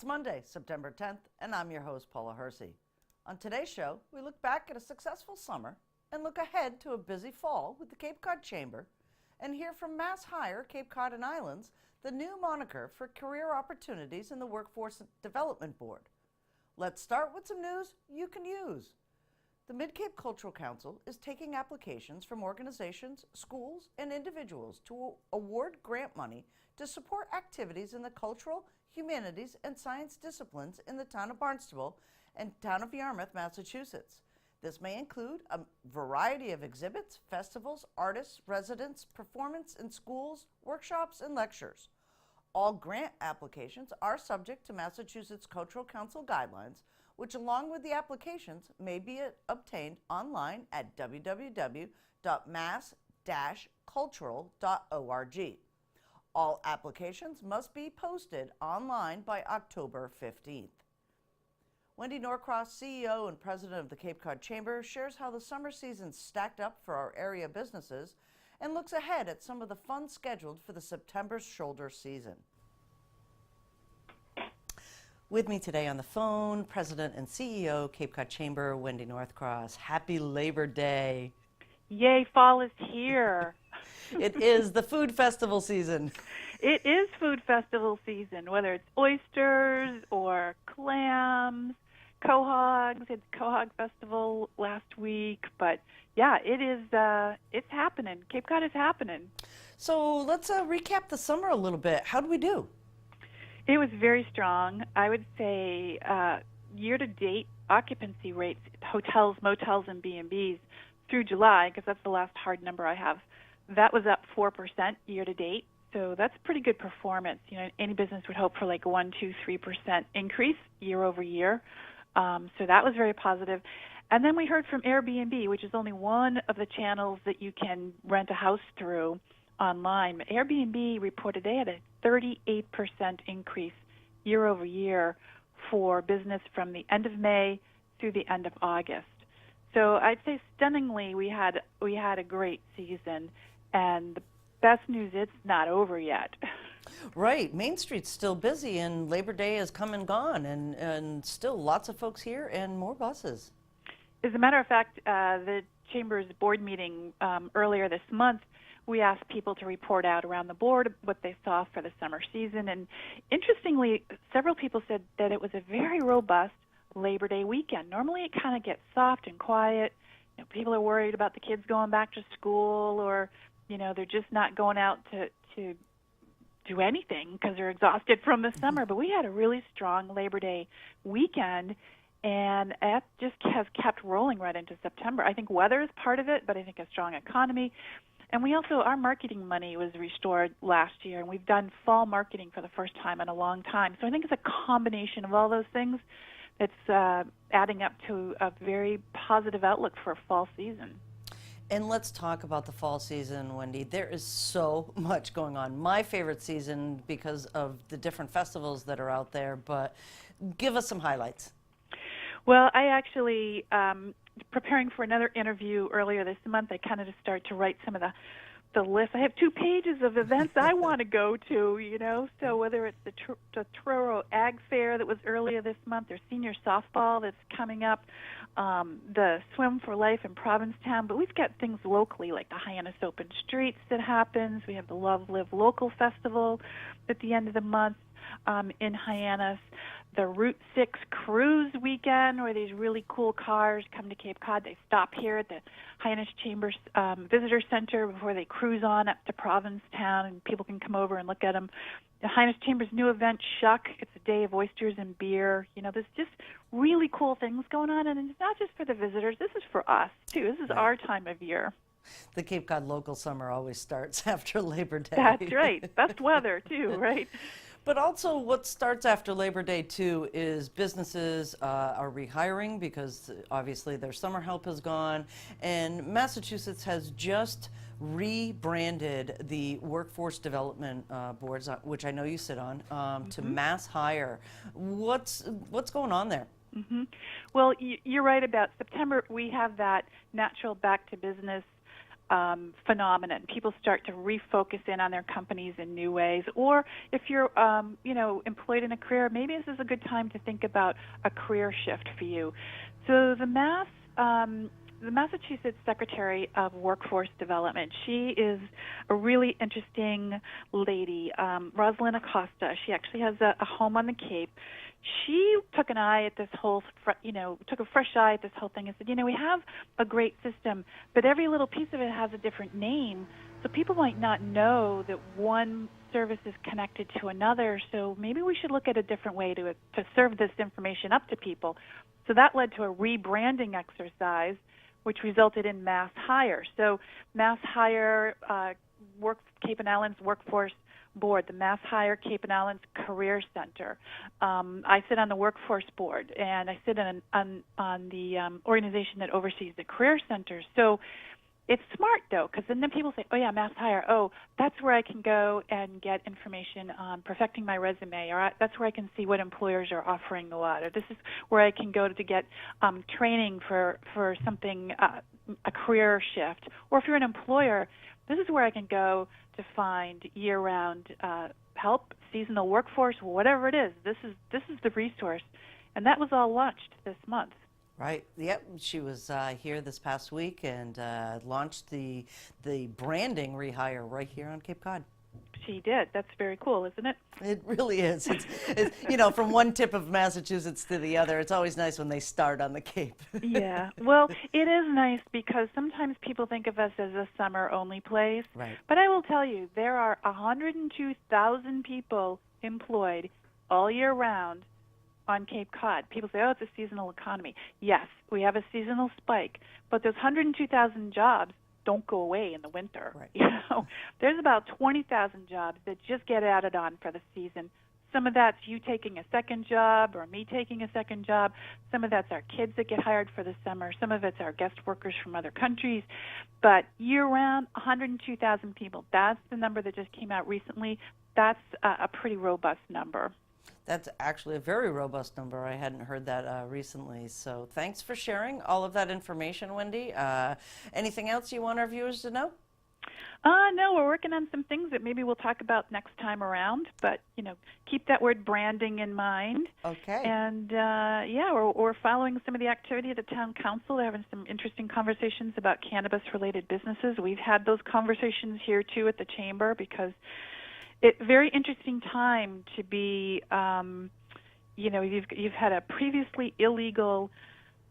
It's Monday, September 10th, and I'm your host, Paula Hersey. On today's show, we look back at a successful summer and look ahead to a busy fall with the Cape Cod Chamber and hear from Mass Hire Cape Cod and Islands, the new moniker for career opportunities in the Workforce Development Board. Let's start with some news you can use. The Mid-Cape Cultural Council is taking applications from organizations, schools, and individuals to award grant money to support activities in the cultural, humanities, and science disciplines in the town of Barnstable and town of Yarmouth, Massachusetts. This may include a variety of exhibits, festivals, artists, residents, performance in schools, workshops, and lectures. All grant applications are subject to Massachusetts Cultural Council guidelines, which along with the applications may be obtained online at www.mass-cultural.org. All applications must be posted online by October 15th. Wendy Norcross, CEO and President of the Cape Cod Chamber, shares how the summer season stacked up for our area businesses and looks ahead at some of the fun scheduled for the September shoulder season. With me today on the phone, President and CEO, Cape Cod Chamber, Wendy Norcross. Happy Labor Day. Yay, fall is here. It is the food festival season. It is food festival season, whether it's oysters or clams, quahogs. It's Quahog Festival last week, but yeah, it's happening. Cape Cod is happening. So let's recap the summer a little bit. How did we do? It was very strong. I would say year-to-date occupancy rates, hotels, motels, and B&Bs through July, because that's the last hard number I have, that was up 4% year-to-date. So that's pretty good performance. You know, any business would hope for like 1, 2, 3% increase year over year. So that was very positive. And then we heard from Airbnb, which is only one of the channels that you can rent a house through online. Airbnb reported they had a 38% increase year over year for business from the end of May through the end of August. So I'd say stunningly we had a great season, and the best news, it's not over yet. Right. Main Street's still busy, and Labor Day has come and gone, and still lots of folks here and more buses. As a matter of fact, the Chamber's board meeting earlier this month, we asked people to report out around the board what they saw for the summer season. And interestingly, several people said that it was a very robust Labor Day weekend. Normally it kind of gets soft and quiet. You know, people are worried about the kids going back to school, or, you know, they're just not going out to do anything because they're exhausted from the summer. But we had a really strong Labor Day weekend, and that just has kept rolling right into September. I think weather is part of it, but I think a strong economy. And we also, our marketing money was restored last year, and we've done fall marketing for the first time in a long time. So I think it's a combination of all those things that's adding up to a very positive outlook for fall season. And let's talk about the fall season, Wendy. There is so much going on. My favorite season because of the different festivals that are out there, but give us some highlights. Well, I actually, preparing for another interview earlier this month, I kind of just started to write some of the list. I have 2 pages of events I want to go to, you know, so whether it's the Truro Ag Fair that was earlier this month, or senior softball that's coming up, the Swim for Life in Provincetown, but we've got things locally like the Hyannis Open Streets that happens. We have the Love Live Local Festival at the end of the month in Hyannis. The Route 6 Cruise Weekend, where these really cool cars come to Cape Cod. They stop here at the Hyannis Chambers Visitor Center before they cruise on up to Provincetown, and people can come over and look at them. The Hyannis Chambers' new event, Shuck, it's a day of oysters and beer. You know, there's just really cool things going on, and it's not just for the visitors. This is for us, too. This is our time of year. The Cape Cod local summer always starts after Labor Day. That's right. Best weather, too, right? But also what starts after Labor Day, too, is businesses are rehiring because obviously their summer help is gone. And Massachusetts has just rebranded the workforce development boards, which I know you sit on, to Mass Hire. What's going on there? Well, you're right about September. We have that natural back to business phenomenon. People start to refocus in on their companies in new ways. Or if you're, employed in a career, maybe this is a good time to think about a career shift for you. So the Massachusetts Secretary of Workforce Development, she is a really interesting lady, Rosalind Acosta. She actually has a home on the Cape. She took an eye at this whole, took a fresh eye at this whole thing and said, we have a great system, but every little piece of it has a different name. So people might not know that one service is connected to another. So maybe we should look at a different way to serve this information up to people. So that led to a rebranding exercise, which resulted in Mass Hire. So Mass Hire, Cape and Islands Workforce Board, the Mass Hire Cape and Islands Career Center. I sit on the Workforce Board, and I sit on the organization that oversees the career centers. So it's smart, though, because then people say, oh, yeah, Mass Hire, oh, that's where I can go and get information on perfecting my resume, or that's where I can see what employers are offering a lot, or this is where I can go to get training for something, a career shift. Or if you're an employer, this is where I can go to find year-round help, seasonal workforce, whatever it is. This is the resource, and that was all launched this month. Right. Yep. She was here this past week and launched the branding rehire right here on Cape Cod. She did. That's very cool, isn't it? It really is. It's from one tip of Massachusetts to the other. It's always nice when they start on the Cape. Yeah. Well, it is nice because sometimes people think of us as a summer-only place. Right. But I will tell you, there are 102,000 people employed all year round on Cape Cod. People say, oh, it's a seasonal economy. Yes, we have a seasonal spike, but those 102,000 jobs don't go away in the winter. Right. There's about 20,000 jobs that just get added on for the season. Some of that's you taking a second job or me taking a second job. Some of that's our kids that get hired for the summer. Some of it's our guest workers from other countries. But year-round, 102,000 people. That's the number that just came out recently. That's a pretty robust number. That's actually a very robust number. I hadn't heard that recently. So thanks for sharing all of that information, Wendy. Anything else you want our viewers to know? No, we're working on some things that maybe we'll talk about next time around. But, keep that word branding in mind. Okay. And, we're following some of the activity at the town council. They're having some interesting conversations about cannabis-related businesses. We've had those conversations here, too, at the chamber because it's a very interesting time to be, you've had a previously illegal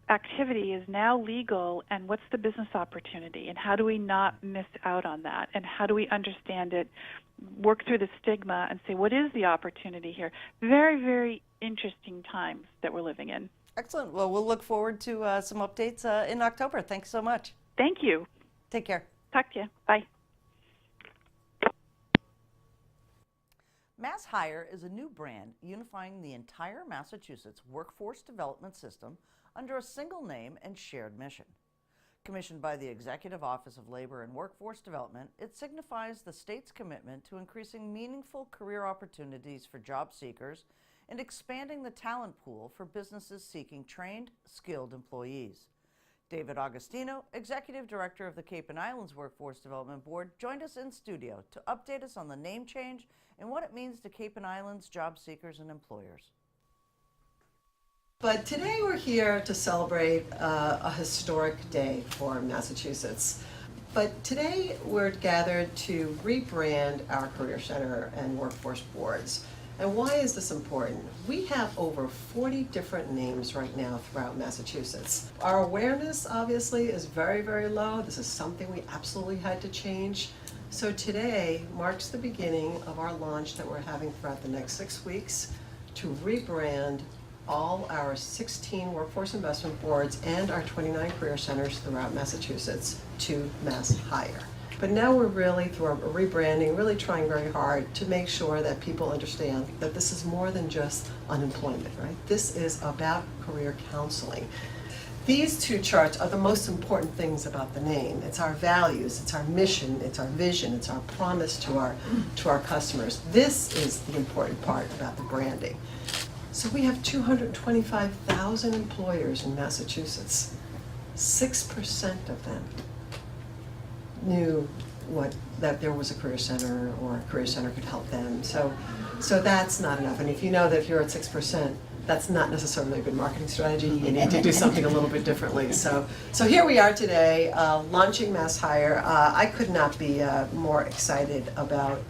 activity is now legal, and what's the business opportunity, and how do we not miss out on that, and how do we understand it, work through the stigma, and say, what is the opportunity here? Very, very interesting times that we're living in. Excellent. Well, we'll look forward to some updates in October. Thanks so much. Thank you. Take care. Talk to you. Bye. Mass Hire is a new brand unifying the entire Massachusetts workforce development system under a single name and shared mission. Commissioned by the Executive Office of Labor and Workforce Development, it signifies the state's commitment to increasing meaningful career opportunities for job seekers and expanding the talent pool for businesses seeking trained, skilled employees. David Augustino, Executive Director of the Cape and Islands Workforce Development Board, joined us in studio to update us on the name change and what it means to Cape and Islands job seekers and employers. But today we're here to celebrate a historic day for Massachusetts. But today we're gathered to rebrand our Career Center and Workforce Boards. And why is this important? We have over 40 different names right now throughout Massachusetts. Our awareness, obviously, is very, very low. This is something we absolutely had to change. So today marks the beginning of our launch that we're having throughout the next 6 weeks to rebrand all our 16 workforce investment boards and our 29 career centers throughout Massachusetts to Mass Hire. But now we're really, through our rebranding, really trying very hard to make sure that people understand that this is more than just unemployment, right? This is about career counseling. These two charts are the most important things about the name. It's our values, it's our mission, it's our vision, it's our promise to our customers. This is the important part about the branding. So we have 225,000 employers in Massachusetts. 6% of them knew that there was a career center or a career center could help them. So that's not enough. And if you know that if you're at 6%, that's not necessarily a good marketing strategy. You need to do something a little bit differently. So here we are today, launching Mass Hire. I could not be more excited about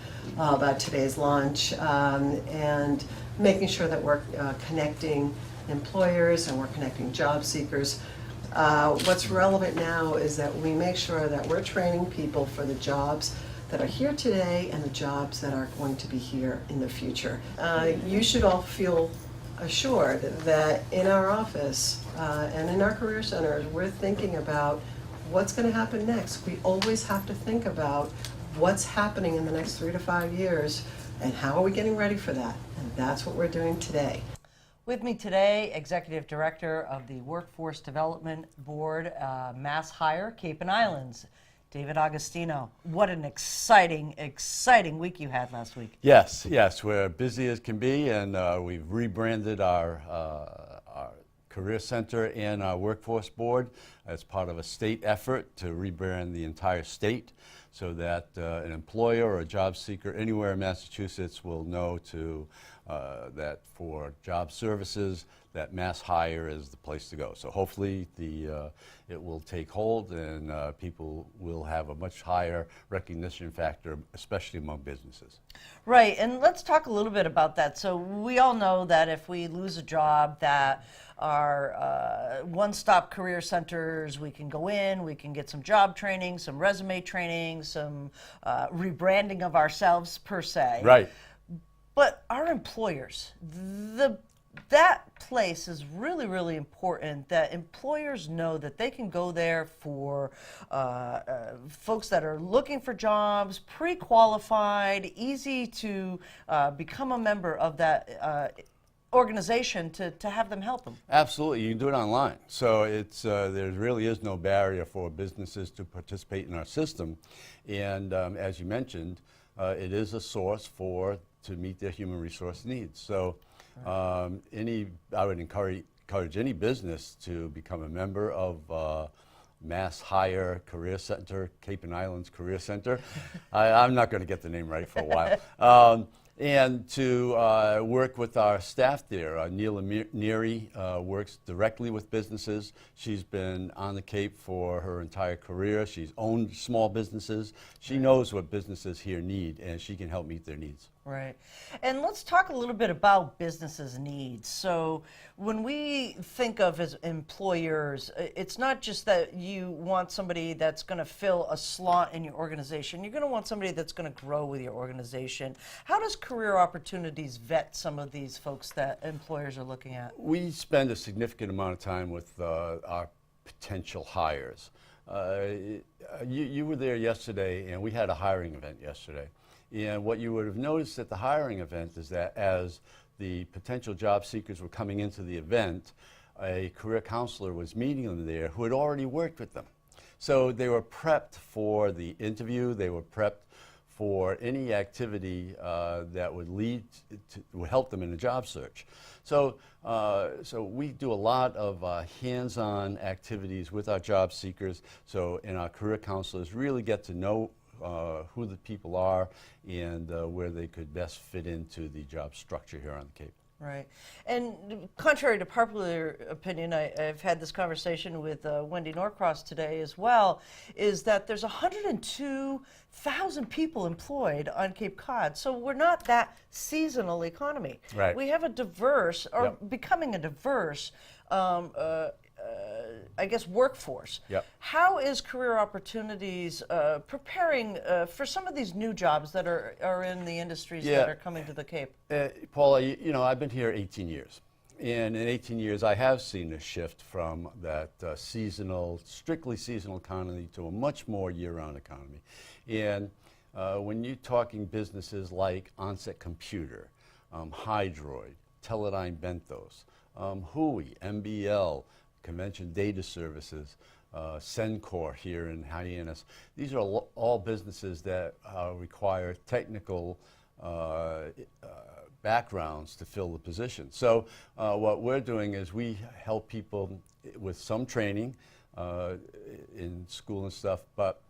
today's launch, and making sure that we're connecting employers and we're connecting job seekers. What's relevant now is that we make sure that we're training people for the jobs that are here today and the jobs that are going to be here in the future. You should all feel assured that in our office and in our career centers, we're thinking about what's going to happen next. We always have to think about what's happening in the next 3 to 5 years and how are we getting ready for that. And that's what we're doing today. With me today, Executive Director of the Workforce Development Board, Mass Hire, Cape and Islands, David Agostino. What an exciting week you had last week. Yes, we're busy as can be, and we've rebranded our Career Center and our Workforce Board as part of a state effort to rebrand the entire state so that an employer or a job seeker anywhere in Massachusetts will know that for job services, that Mass Hire is the place to go. So hopefully it will take hold and people will have a much higher recognition factor, especially among businesses. Right, and let's talk a little bit about that. So we all know that if we lose a job, that our one-stop career centers, we can go in, we can get some job training, some resume training, some rebranding of ourselves per se. Right. But our employers, that place is really, really important, that employers know that they can go there for folks that are looking for jobs, pre-qualified, easy to become a member of that organization to have them help them. Absolutely, you can do it online. So there really is no barrier for businesses to participate in our system. And as you mentioned, it is a source to meet their human resource needs. So I would encourage any business to become a member of Mass Hire Career Center, Cape and Islands Career Center. I'm not going to get the name right for a while. And to work with our staff there. Neela Neary works directly with businesses. She's been on the Cape for her entire career. She's owned small businesses. She knows what businesses here need, and she can help meet their needs. Right. And let's talk a little bit about businesses' needs. So when we think of as employers, it's not just that you want somebody that's going to fill a slot in your organization. You're going to want somebody that's going to grow with your organization. How does Career Opportunities vet some of these folks that employers are looking at? We spend a significant amount of time with our potential hires. You were there yesterday, and we had a hiring event yesterday. And what you would have noticed at the hiring event is that as the potential job seekers were coming into the event, a career counselor was meeting them there who had already worked with them. So they were prepped for the interview, they were prepped for any activity that would help them in a job search. So we do a lot of hands-on activities with our job seekers, and our career counselors really get to know who the people are and where they could best fit into the job structure here on the Cape. Right. And contrary to popular opinion, I've had this conversation with Wendy Norcross today as well, is that there's 102,000 people employed on Cape Cod. So we're not that seasonal economy. Right. We have a diverse, or Yep. becoming a diverse, I guess, workforce. Yep. How is Career Opportunities preparing for some of these new jobs that are in the industries that are coming to the Cape? Paula, I've been here 18 years. And in 18 years, I have seen a shift from that strictly seasonal economy to a much more year-round economy. And when you're talking businesses like Onset Computer, Hydroid, Teledyne Benthos, Hui, MBL, Convention Data Services, Sencor here in Hyannis. These are all businesses that require technical backgrounds to fill the position. So what we're doing is we help people with some training in school and stuff, but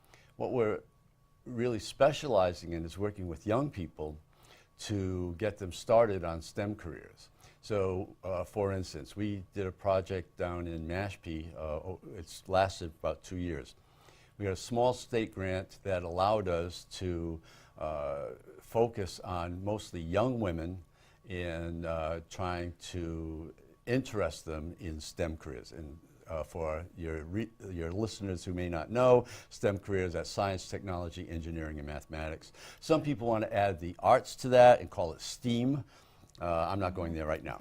what we're really specializing in is working with young people to get them started on STEM careers. So, for instance, we did a project down in Mashpee. It's lasted about 2 years. We got a small state grant that allowed us to focus on mostly young women in trying to interest them in STEM careers. And for your listeners who may not know, STEM careers are science, technology, engineering, and mathematics. Some people want to add the arts to that and call it STEAM. I'm not going there right now.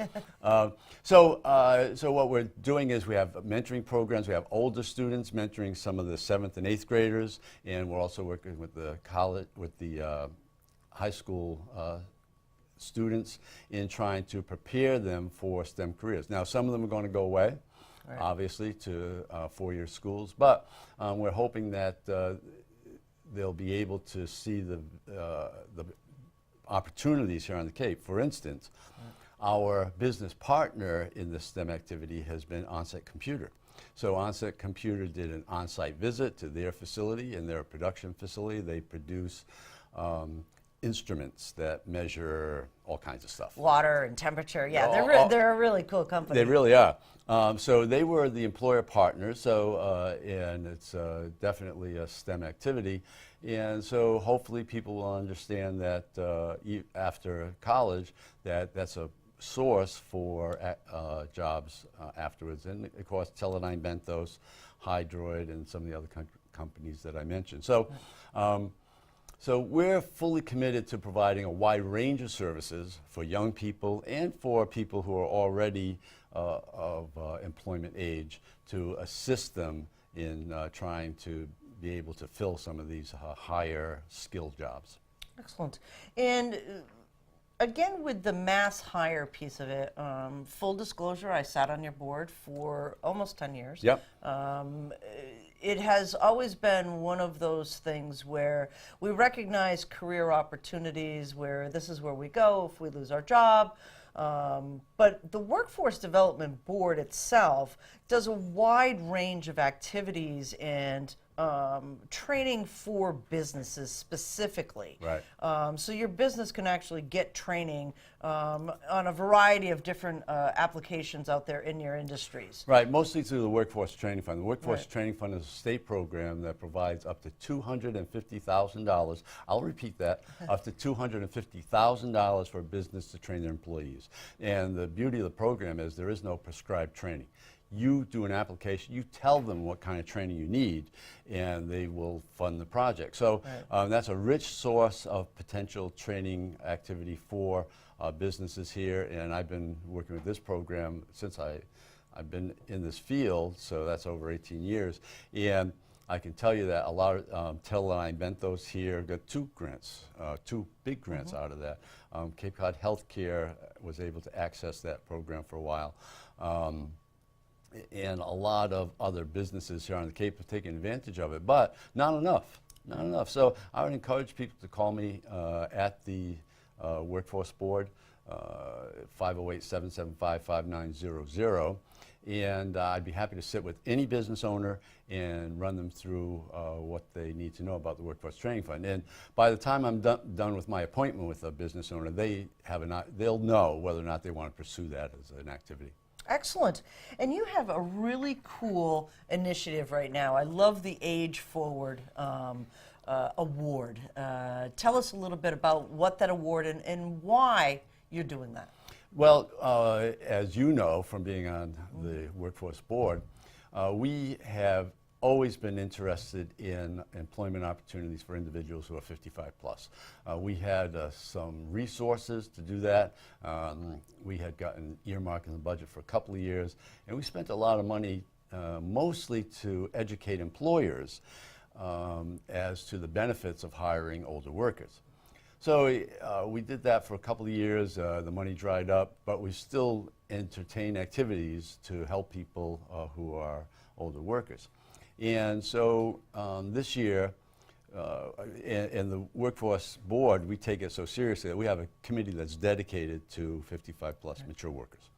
So what we're doing is we have mentoring programs. We have older students mentoring some of the 7th and 8th graders, and we're also working with the high school students in trying to prepare them for STEM careers. Now, some of them are going to go away, obviously, to four-year schools, but we're hoping that they'll be able to see the opportunities here on the Cape. For instance, our business partner in this STEM activity has been Onset Computer. So Onset Computer did an on-site visit to their facility, in their production facility. They produce instruments that measure all kinds of stuff. Water and temperature. Yeah, they're a really cool company. They really are. So they were the employer partner, so, and it's definitely a STEM activity. And so hopefully people will understand that after college, that's a source for jobs afterwards. And of course, Teledyne Benthos, Hydroid, and some of the other companies that I mentioned. So, so we're fully committed to providing a wide range of services for young people and for people who are already of employment age to assist them in trying to be able to fill some of these higher skilled jobs. Excellent. And again, with the mass hire piece of it, full disclosure, I sat on your board for almost 10 years. Yep. It has always been one of those things where we recognize career opportunities, where this is where we go if we lose our job. But the Workforce Development Board itself does a wide range of activities and training for businesses specifically. Right. So your business can actually get training on a variety of different applications out there in your industries. Right, mostly through the Workforce Training Fund. The Workforce Training Fund is a state program that provides up to $250,000. I'll repeat that, up to $250,000 for a business to train their employees. And the beauty of the program is there is no prescribed training. You do an application, you tell them what kind of training you need, and they will fund the project. So that's a rich source of potential training activity for businesses here, and I've been working with this program since I've been in this field, so that's over 18 years. And I can tell you that a lot of Teledyne Benthos here got two big grants out of that. Cape Cod Healthcare was able to access that program for a while. And a lot of other businesses here on the Cape have taken advantage of it, but not enough, not enough. So I would encourage people to call me at the Workforce Board, 508-775-5900, and I'd be happy to sit with any business owner and run them through what they need to know about the Workforce Training Fund. And by the time I'm done with my appointment with a business owner, they'll know whether or not they want to pursue that as an activity. Excellent. And you have a really cool initiative right now. I love the Age Forward award. Tell us a little bit about what that award and why you're doing that. Well, as you know from being on the Workforce Board, we have always been interested in employment opportunities for individuals who are 55 plus. We had some resources to do that. We had gotten earmarked in the budget for a couple of years, and we spent a lot of money mostly to educate employers as to the benefits of hiring older workers. So we did that for a couple of years. The money dried up, but we still entertain activities to help people who are older workers. And so this year, in the Workforce Board, we take it so seriously that we have a committee that's dedicated to 55 plus mature workers.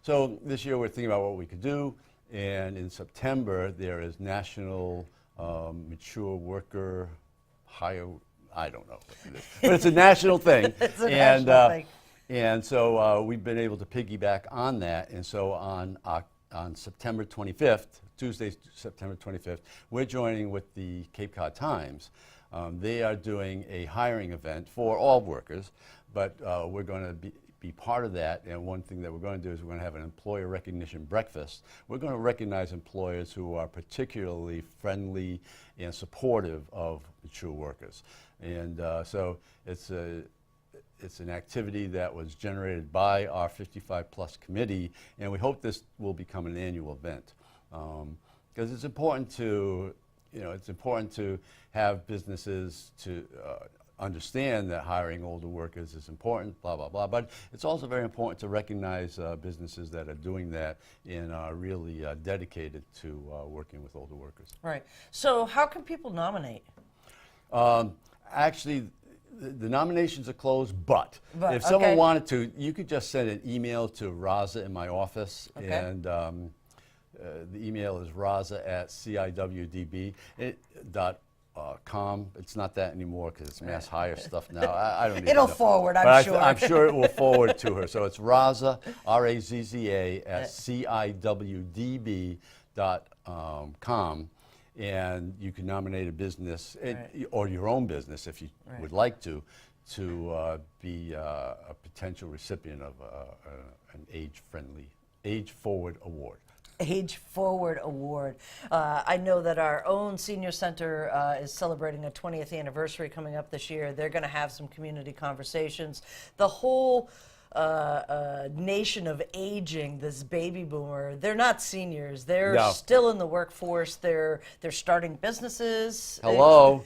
So this year we're thinking about what we could do, and in September there is National mature worker hire. I don't know what it is, but it's a national thing. It's a and, national thing. And so we've been able to piggyback on that. And so on September 25th, Tuesday, September 25th, we're joining with the Cape Cod Times. They are doing a hiring event for all workers, but we're going to be part of that. And one thing that we're going to do is we're going to have an employer recognition breakfast. We're going to recognize employers who are particularly friendly and supportive of mature workers. And so it's an activity that was generated by our 55 plus committee, and we hope this will become an annual event. Because it's important to, have businesses to understand that hiring older workers is important, blah, blah, blah. But it's also very important to recognize businesses that are doing that and are really dedicated to working with older workers. Right. So how can people nominate? Actually, the nominations are closed, but But, if someone okay. wanted to, you could just send an email to Raza in my office, Okay. and the email is raza@ciwdb.com. It's not that anymore because it's mass hire stuff now. I don't even It'll know. forward, I'm But sure. I'm sure it will forward to her. So it's Raza, R-A-Z-Z-A, at ciwdb.com. And you can nominate a business or your own business if you would like to be a potential recipient of an age forward award. Age Forward Award. I know that our own senior center is celebrating a 20th anniversary coming up this year. They're going to have some community conversations. The whole nation of aging, this baby boomer, they're not seniors. They're No. still in the workforce. They're starting businesses. Hello.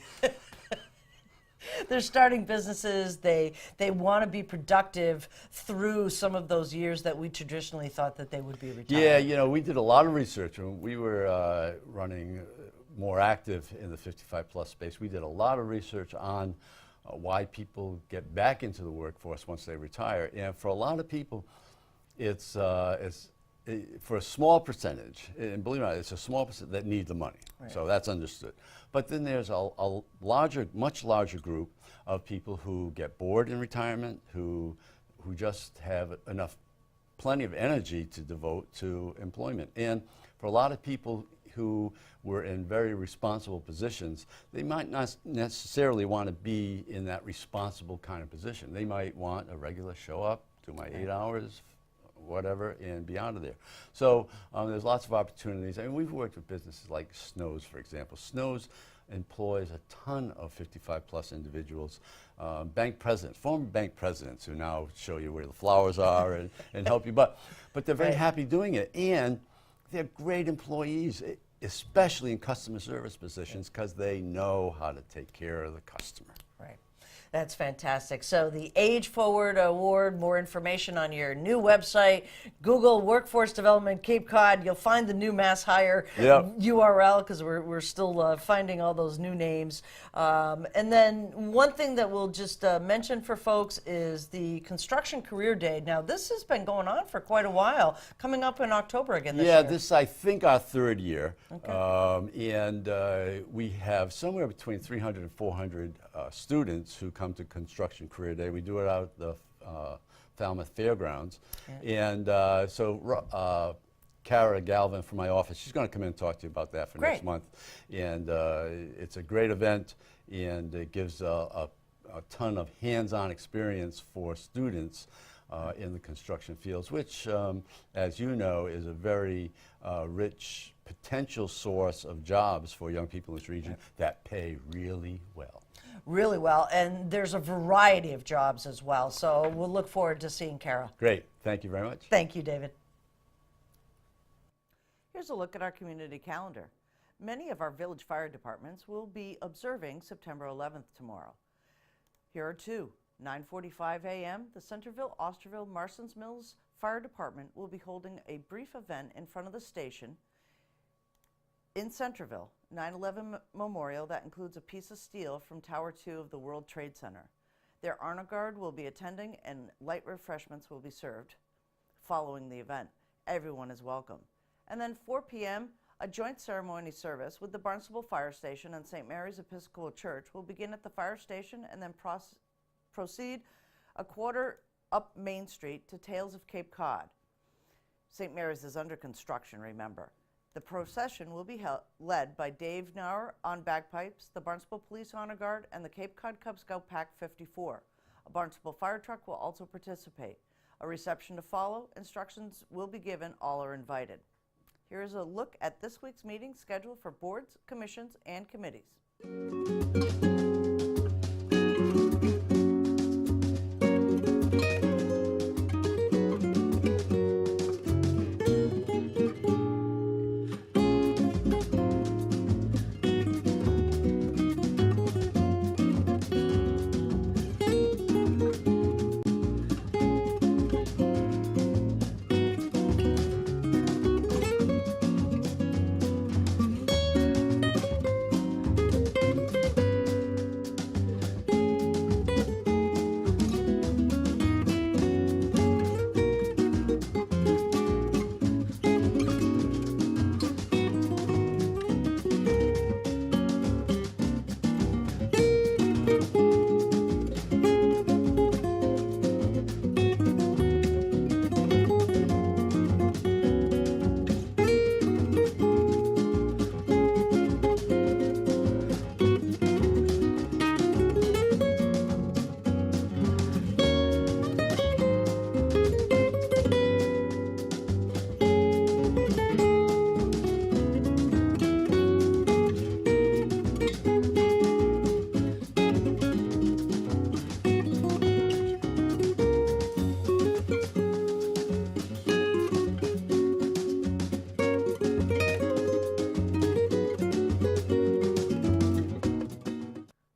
They're starting businesses. They want to be productive through some of those years that we traditionally thought that they would be retired. Yeah, we did a lot of research when we were running more active in the 55 plus space. We did a lot of research on why people get back into the workforce once they retire. And for a lot of people, it's for a small percentage, and believe it or not, it's a small percentage that need the money. Right. So that's understood. But then there's a larger, much larger group of people who get bored in retirement, who just have plenty of energy to devote to employment. And for a lot of people who were in very responsible positions, they might not necessarily want to be in that responsible kind of position. They might want a regular show up, do my 8 hours, whatever, and be out of there. So there's lots of opportunities. I mean, we've worked with businesses like Snow's, for example. Snow's employs a ton of 55 plus individuals, bank presidents, former bank presidents who now show you where the flowers are and help you. But they're very happy doing it, and they're great employees, especially in customer service positions, because they know how to take care of the customer. Right. That's fantastic. So the Age Forward Award, more information on your new website, Google Workforce Development Cape Cod. You'll find the new mass hire URL because we're still finding all those new names. And then one thing that we'll just mention for folks is the Construction Career Day. Now this has been going on for quite a while, coming up in October again this year. Yeah, this is, I think, our third year. Okay. And we have somewhere between 300 and 400 students who come to Construction Career Day. We do it out at the Falmouth Fairgrounds. Yeah. And so Kara Galvin from my office, she's going to come in and talk to you about that for next month. And it's a great event, and it gives a ton of hands-on experience for students in the construction fields, which, as you know, is a very rich potential source of jobs for young people in this region that pay really well. Really well, and there's a variety of jobs as well. So we'll look forward to seeing Kara. Great. Thank you very much. Thank you, David. Here's a look at our community calendar. Many of our village fire departments will be observing September 11th tomorrow. Here are two. 9:45 a.m., the Centerville, Osterville, Marston's Mills Fire Department will be holding a brief event in front of the station in Centerville, 9/11 Memorial that includes a piece of steel from Tower 2 of the World Trade Center. Their honor guard will be attending and light refreshments will be served following the event. Everyone is welcome. And then 4 p.m., A joint ceremony service with the Barnstable Fire Station and St. Mary's Episcopal Church will begin at the fire station and then proceed a quarter up Main Street to Tales of Cape Cod. St. Mary's is under construction, remember. The procession will be led by Dave Nauer on bagpipes, the Barnstable Police Honor Guard, and the Cape Cod Cub Scout Pack 54. A Barnstable fire truck will also participate. A reception to follow. Instructions will be given. All are invited. Here is a look at this week's meeting schedule for boards, commissions, and committees.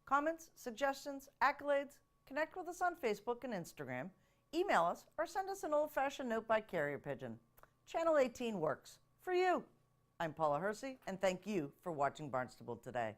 Comments, suggestions, accolades, connect with us on Facebook and Instagram, email us, or send us an old-fashioned note by carrier pigeon. Channel 18 works for you. I'm Paula Hersey, and thank you for watching Barnstable Today.